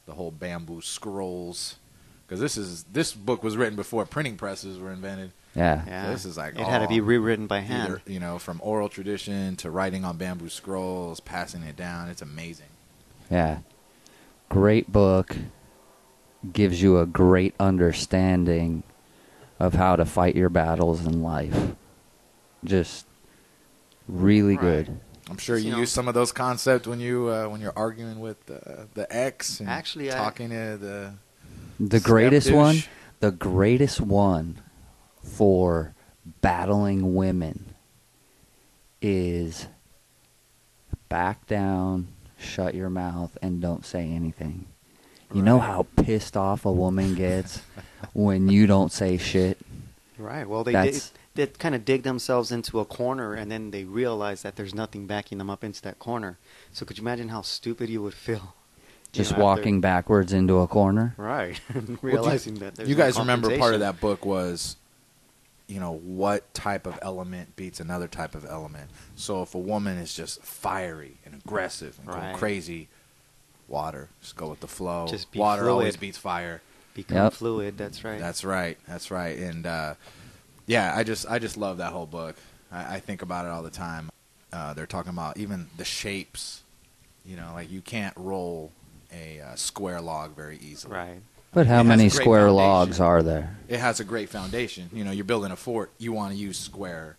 the whole bamboo scrolls. Because this book was written before printing presses were invented. Yeah. So this is like it had to be rewritten by hand. Either, you know, from oral tradition to writing on bamboo scrolls, passing it down. It's amazing. Yeah. Great book. Gives you a great understanding of how to fight your battles in life. Just really good. I'm sure you use some of those concepts when you're arguing with the ex and actually talking to the greatest one. The greatest one for battling women is back down, shut your mouth, and don't say anything. You know how pissed off a woman gets when you don't say shit? Right. Well, they kind of dig themselves into a corner, and then they realize that there's nothing backing them up into that corner. So could you imagine how stupid you would feel? Just walking backwards into a corner? Right. Realizing that there's you guys remember part of compensation. that book was, you know, what type of element beats another type of element. So if a woman is just fiery and aggressive and going crazy, water. Just go with the flow. Just be water fluid. always beats fire. Become fluid. That's right. That's right. That's right. And yeah, I just love that whole book. I think about it all the time. They're talking about even the shapes. You know, like you can't roll a square log very easily. Right. But how many square logs are there? It has a great foundation. You know, you're building a fort. You want to use square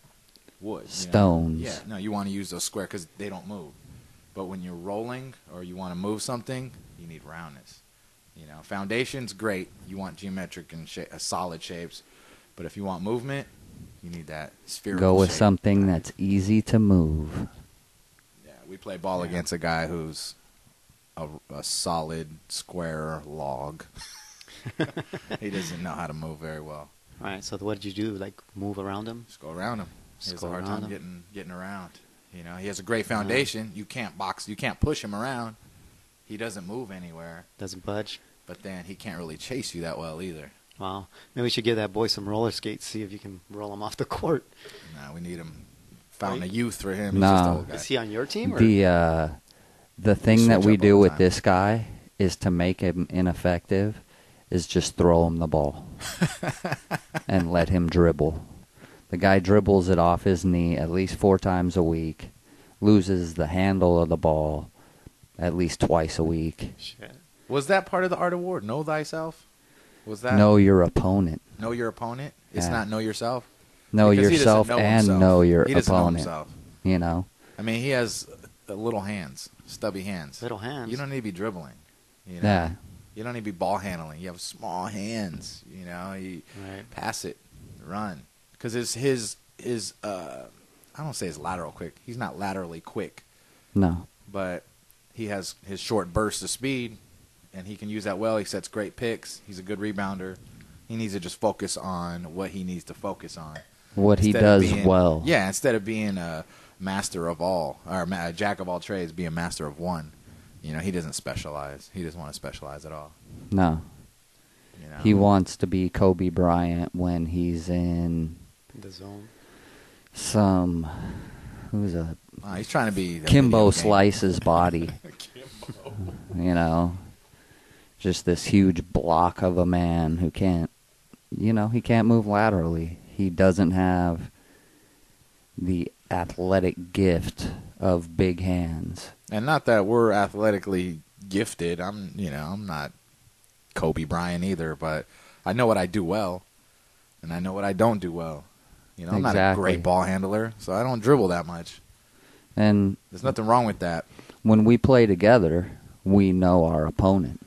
wood. Stones. You know? Yeah. No, you want to use those square because they don't move. But when you're rolling or you want to move something, you need roundness. You know, foundation's great. You want geometric and solid shapes. But if you want movement, you need that spherical Go with shape. something that's easy to move. Yeah, we play ball against a guy who's a solid square log. He doesn't know how to move very well. All right. So what did you do? Like move around him? Just go around him. He has a hard time getting around. You know, he has a great Uh-huh. foundation. You can't box. You can't push him around. He doesn't move anywhere. Doesn't budge. But then he can't really chase you that well either. Wow. Maybe we should give that boy some roller skates. See if you can roll him off the court. No, we need him. Fountain of youth for him. He's No. just an old guy. Is he on your team? Or? The thing that we switch up do all the with time. this guy is to make him ineffective is just throw him the ball and let him dribble. The guy dribbles it off his knee at least 4 times a week, loses the handle of the ball at least twice a week. Shit. Was that part of the art of war? Know thyself? Was that Know your opponent. know your opponent? It's Yeah. not know yourself. Know Because he doesn't yourself know and himself. know your He doesn't know opponent. himself. You know? I mean, he has little hands, stubby hands. Little hands. You don't need to be dribbling. You know? Yeah. You don't need to be ball handling. You have small hands. You know, you Right. pass it, run. Because his I don't say his lateral quick. He's not laterally quick, No. but he has his short bursts of speed, and he can use that well. He sets great picks. He's a good rebounder. He needs to just focus on what he needs to focus on. What he Instead of does being- well. Yeah, instead of being a master of all, or a jack of all trades, be a master of one. You know, he doesn't specialize. He doesn't want to specialize at all. No. You know? He wants to be Kobe Bryant when he's in The zone. some... Who's a... He's trying to be the Kimbo video game. Slice's body. You know? Just this huge block of a man who can't... You know, he can't move laterally. He doesn't have the athletic gift of big hands. And not that we're athletically gifted. I'm not Kobe Bryant either, but I know what I do well, and I know what I don't do well. You know, I'm not a Exactly. great ball handler, so I don't dribble that much. And There's nothing wrong with that. when we play together, we know our opponent.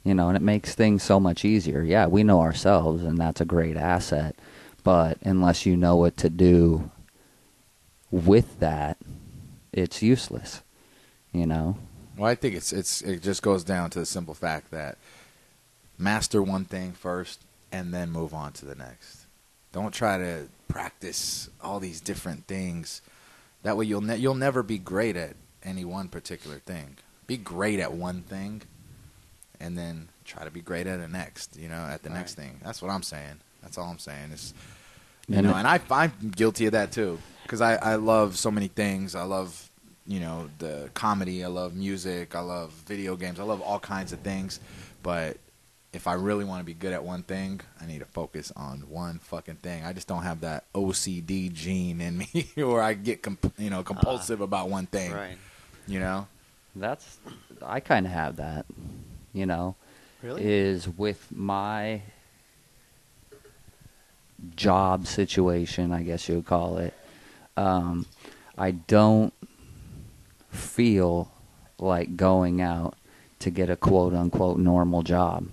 You know, and it makes things so much easier. Yeah, we know ourselves, and that's a great asset. But unless you know what to do with that, it's useless. You know? Well, I think it just goes down to the simple fact that master one thing first and then move on to the next. Don't try to practice all these different things. That way you'll never be great at any one particular thing. Be great at one thing and then try to be great at the next, at the next thing. That's what I'm saying. That's all I'm saying. Is, and I'm guilty of that too, because I love so many things. I love, the comedy. I love music. I love video games. I love all kinds of things. But if I really want to be good at one thing, I need to focus on one fucking thing. I just don't have that OCD gene in me where I get compulsive about one thing. Right. I kind of have that, Really? is with my job situation, I guess you would call it. I don't feel like going out to get a quote-unquote normal job.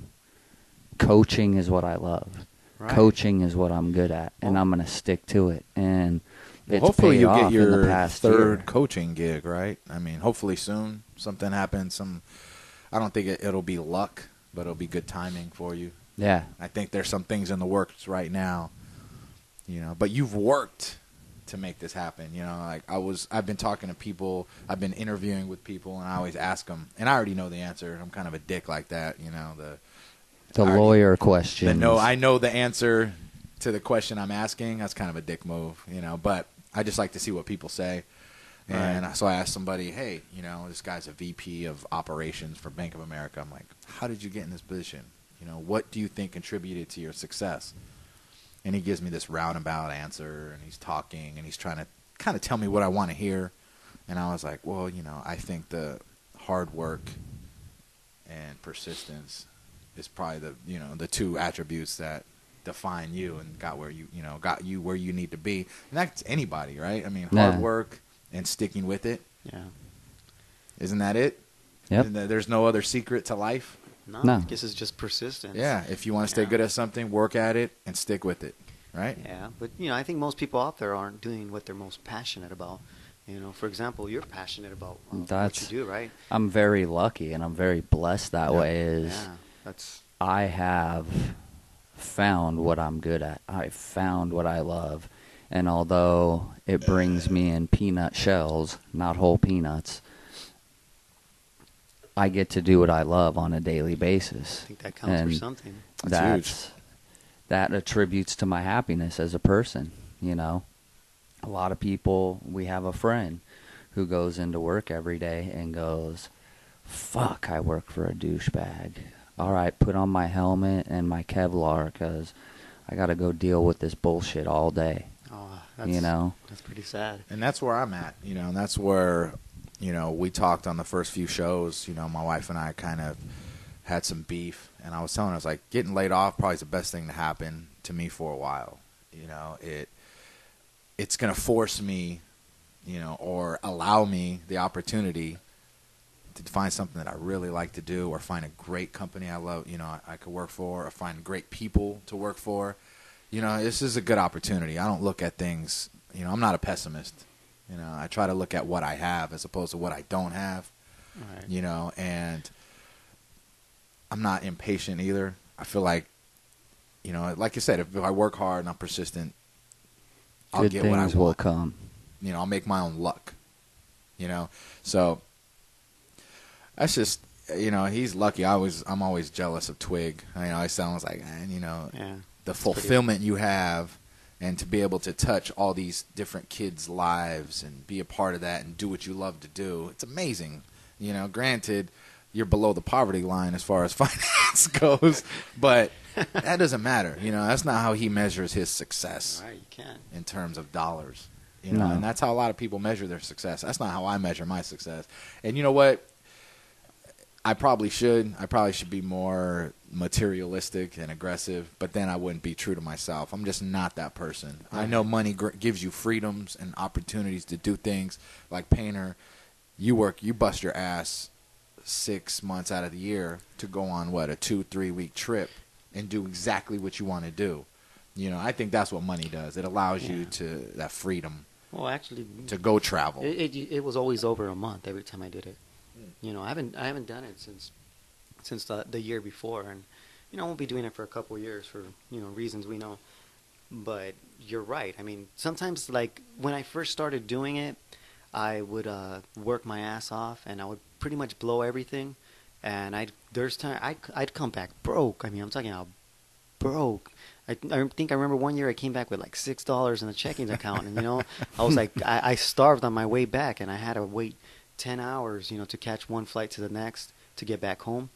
Coaching is what I love. Right. Coaching is what I'm good at, and I'm going to stick to it. And hopefully you get your third year. Coaching gig, right? I mean, hopefully soon something happens. I don't think it'll be luck, but it'll be good timing for you. Yeah. I think there's some things in the works right now, but you've worked to make this happen. I've been talking to people, I've been interviewing with people, and I always ask them, and I already know the answer. I'm kind of a dick like that, the lawyer question. No, I know the answer to the question I'm asking. That's kind of a dick move, but I just like to see what people say. And so I asked somebody, hey, this guy's a VP of operations for Bank of America. I'm like, how did you get in this position? What do you think contributed to your success? And he gives me this roundabout answer, and he's talking, and he's trying to kind of tell me what I want to hear. And I was like, well, I think the hard work and persistence is probably the two attributes that define you and got you where you need to be. And that's anybody, right? I mean, hard work and sticking with it. Yeah. Isn't that it? Yep. There's no other secret to life. No. I guess it's just persistence. Yeah. If you want to stay good at something, work at it and stick with it. Right? Yeah. But, I think most people out there aren't doing what they're most passionate about. For example, you're passionate about what you do, right? I'm very lucky, and I'm very blessed that way. I have found what I'm good at. I found what I love. And although it brings me in peanut shells, not whole peanuts, I get to do what I love on a daily basis. I think that counts for something. That's huge. That attributes to my happiness as a person, A lot of people, we have a friend who goes into work every day and goes, fuck, I work for a douchebag. All right, put on my helmet and my Kevlar because I got to go deal with this bullshit all day. Oh, that's pretty sad. And that's where I'm at, and that's where, we talked on the first few shows. My wife and I kind of had some beef, and I was telling her, I was like, getting laid off probably is the best thing to happen to me for a while. It's going to force me, or allow me the opportunity to find something that I really like to do, or find a great company I love, I could work for, or find great people to work for. This is a good opportunity. I don't look at things, I'm not a pessimist. I try to look at what I have as opposed to what I don't have, right. And I'm not impatient either. I feel like, like you said, if I work hard and I'm persistent, I'll get what I want. Good things will come. I'll make my own luck, So that's just, he's lucky. I'm always jealous of Twig. I sound like, the fulfillment you have, and to be able to touch all these different kids' lives and be a part of that and do what you love to do. It's amazing. Granted, you're below the poverty line as far as finance goes, but that doesn't matter. That's not how he measures his success. Right, you can't. In terms of dollars. No. And that's how a lot of people measure their success. That's not how I measure my success. And you know what? I probably should be more materialistic and aggressive, but then I wouldn't be true to myself. I'm just not that person. Right. I know money gives you freedoms and opportunities to do things. Like Painter, you bust your ass 6 months out of the year to go on, a 2-3 week trip and do exactly what you want to do. I think that's what money does. It allows you to that freedom. Well, actually, to go travel. It was always over a month every time I did it. I haven't done it since the year before, and we'll be doing it for a couple of years for reasons we know. But you're right. I mean, sometimes like when I first started doing it, I would work my ass off, and I would pretty much blow everything, and I'd come back broke. I mean, I'm talking about broke. I think I remember one year I came back with like $6 in a checking account, and I was like, I starved on my way back, and I had to wait 10 hours, to catch one flight to the next to get back home.